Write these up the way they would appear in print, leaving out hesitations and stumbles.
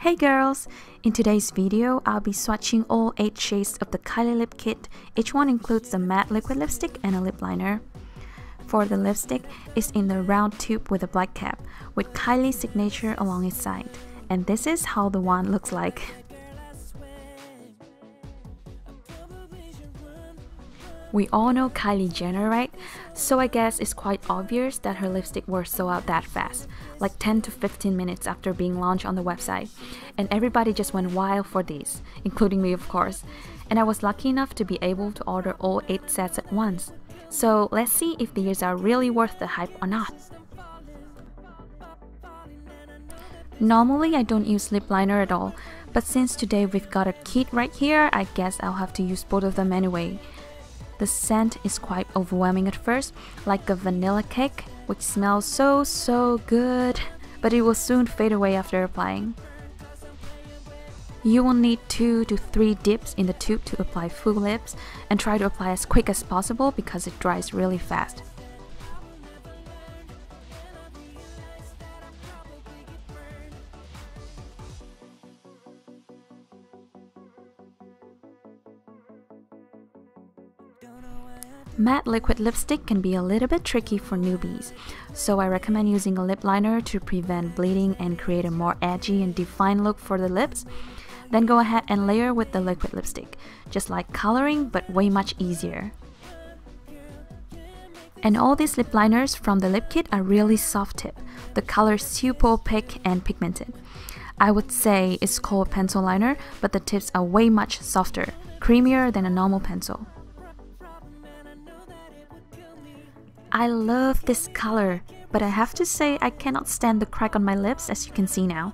Hey girls! In today's video, I'll be swatching all 8 shades of the Kylie lip kit. Each one includes a matte liquid lipstick and a lip liner. For the lipstick, it's in the round tube with a black cap, with Kylie's signature along its side. And this is how the wand looks like. We all know Kylie Jenner, right? So I guess it's quite obvious that her lipstick were sold out that fast, like 10 to 15 minutes after being launched on the website. And everybody just went wild for these, including me of course. And I was lucky enough to be able to order all 8 sets at once. So let's see if these are really worth the hype or not. Normally I don't use lip liner at all, but since today we've got a kit right here, I guess I'll have to use both of them anyway. The scent is quite overwhelming at first, like a vanilla cake, which smells so good, but it will soon fade away after applying. You will need 2 to 3 dips in the tube to apply full lips, and try to apply as quick as possible because it dries really fast. Matte liquid lipstick can be a little bit tricky for newbies, so I recommend using a lip liner to prevent bleeding and create a more edgy and defined look for the lips. Then go ahead and layer with the liquid lipstick, just like coloring but way much easier. And all these lip liners from the lip kit are really soft tip. The color is super opaque and pigmented. I would say it's called a pencil liner, but the tips are way much softer, creamier than a normal pencil. I love this color, but I have to say I cannot stand the crack on my lips, as you can see now.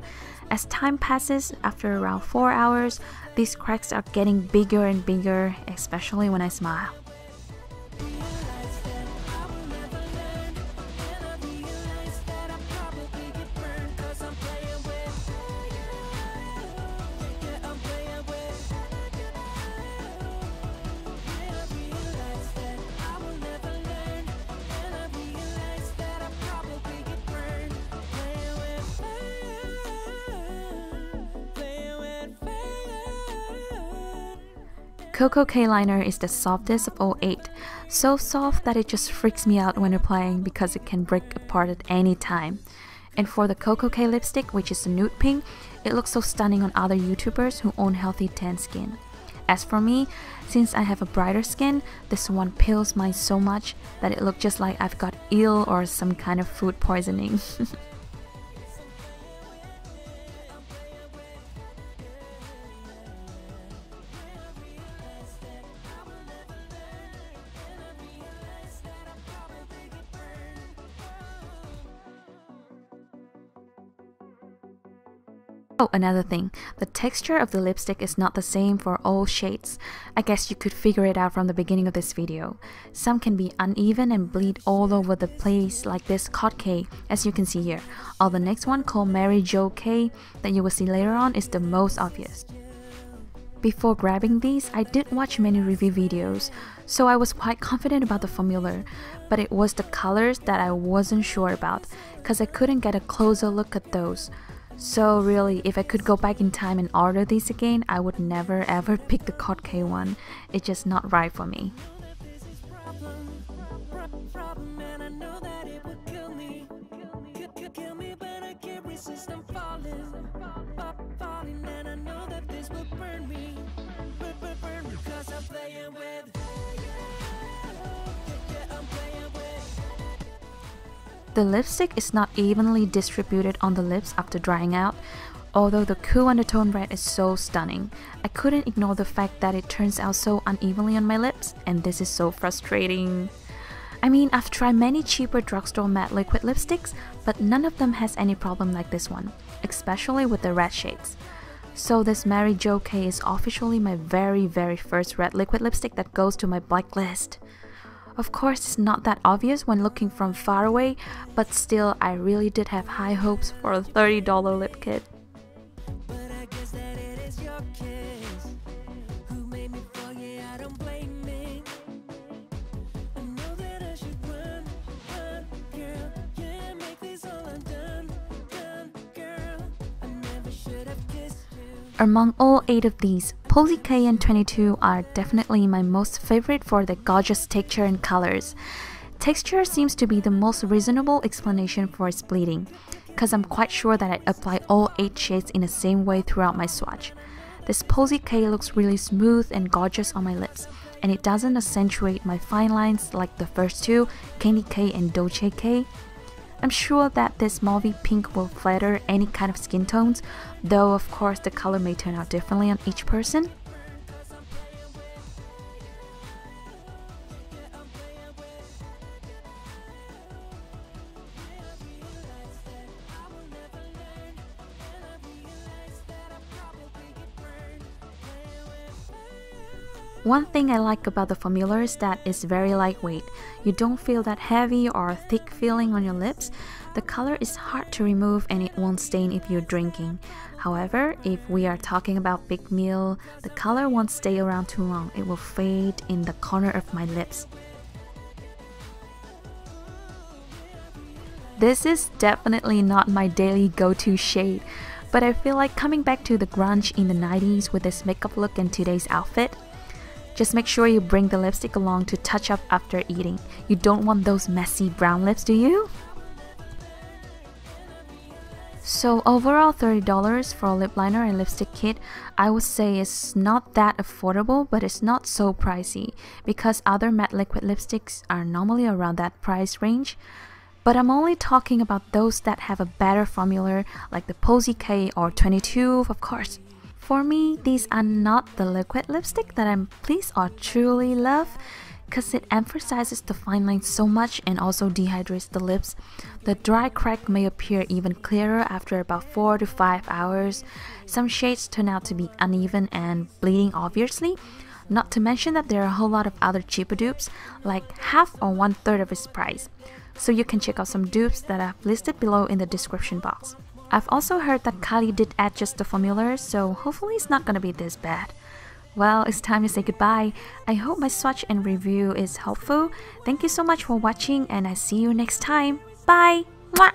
As time passes, after around 4 hours, these cracks are getting bigger and bigger, especially when I smile. Cocoa K liner is the softest of all 8, so soft that it just freaks me out when applying because it can break apart at any time. And for the Cocoa K lipstick, which is a nude pink, it looks so stunning on other YouTubers who own healthy tan skin. As for me, since I have a brighter skin, this one peels mine so much that it looks just like I've got ill or some kind of food poisoning. Oh, another thing, the texture of the lipstick is not the same for all shades. I guess you could figure it out from the beginning of this video. Some can be uneven and bleed all over the place like this Cod K, as you can see here. Or the next one called Mary Jo K that you will see later on is the most obvious. Before grabbing these, I did watch many review videos, so I was quite confident about the formula, but it was the colors that I wasn't sure about, cause I couldn't get a closer look at those. So really, if I could go back in time and order these again, I would never ever pick the Cod K one. It's just not right for me. The lipstick is not evenly distributed on the lips after drying out, although the cool undertone red is so stunning. I couldn't ignore the fact that it turns out so unevenly on my lips, and this is so frustrating. I mean, I've tried many cheaper drugstore matte liquid lipsticks, but none of them has any problem like this one, especially with the red shades. So this Mary Jo K is officially my very first red liquid lipstick that goes to my blacklist. Of course, it's not that obvious when looking from far away, but still, I really did have high hopes for a $30 lip kit. Should have Among all 8 of these, Posy K and 22 are definitely my most favorite for their gorgeous texture and colors. Texture seems to be the most reasonable explanation for its bleeding, because I'm quite sure that I apply all 8 shades in the same way throughout my swatch. This Posy K looks really smooth and gorgeous on my lips, and it doesn't accentuate my fine lines like the first 2, Candy K and Dolce K. I'm sure that this mauvey pink will flatter any kind of skin tones, though of course the color may turn out differently on each person. One thing I like about the formula is that it's very lightweight. You don't feel that heavy or thick feeling on your lips. The color is hard to remove and it won't stain if you're drinking. However, if we are talking about big meal, the color won't stay around too long. It will fade in the corner of my lips. This is definitely not my daily go-to shade, but I feel like coming back to the grunge in the 90s with this makeup look and today's outfit. Just make sure you bring the lipstick along to touch up after eating. You don't want those messy brown lips, do you? So overall $30 for a lip liner and lipstick kit, I would say is not that affordable, but it's not so pricey because other matte liquid lipsticks are normally around that price range. But I'm only talking about those that have a better formula like the Posy K or 22, of course. For me, these are not the liquid lipstick that I'm pleased or truly love, because it emphasizes the fine line so much and also dehydrates the lips. The dry crack may appear even clearer after about 4 to 5 hours. Some shades turn out to be uneven and bleeding obviously, not to mention that there are a whole lot of other cheaper dupes, like half or 1/3 of its price. So you can check out some dupes that I've listed below in the description box. I've also heard that Kylie did add just the formula, so hopefully it's not gonna be this bad. Well, it's time to say goodbye. I hope my swatch and review is helpful. Thank you so much for watching and I see you next time. Bye! Mwah!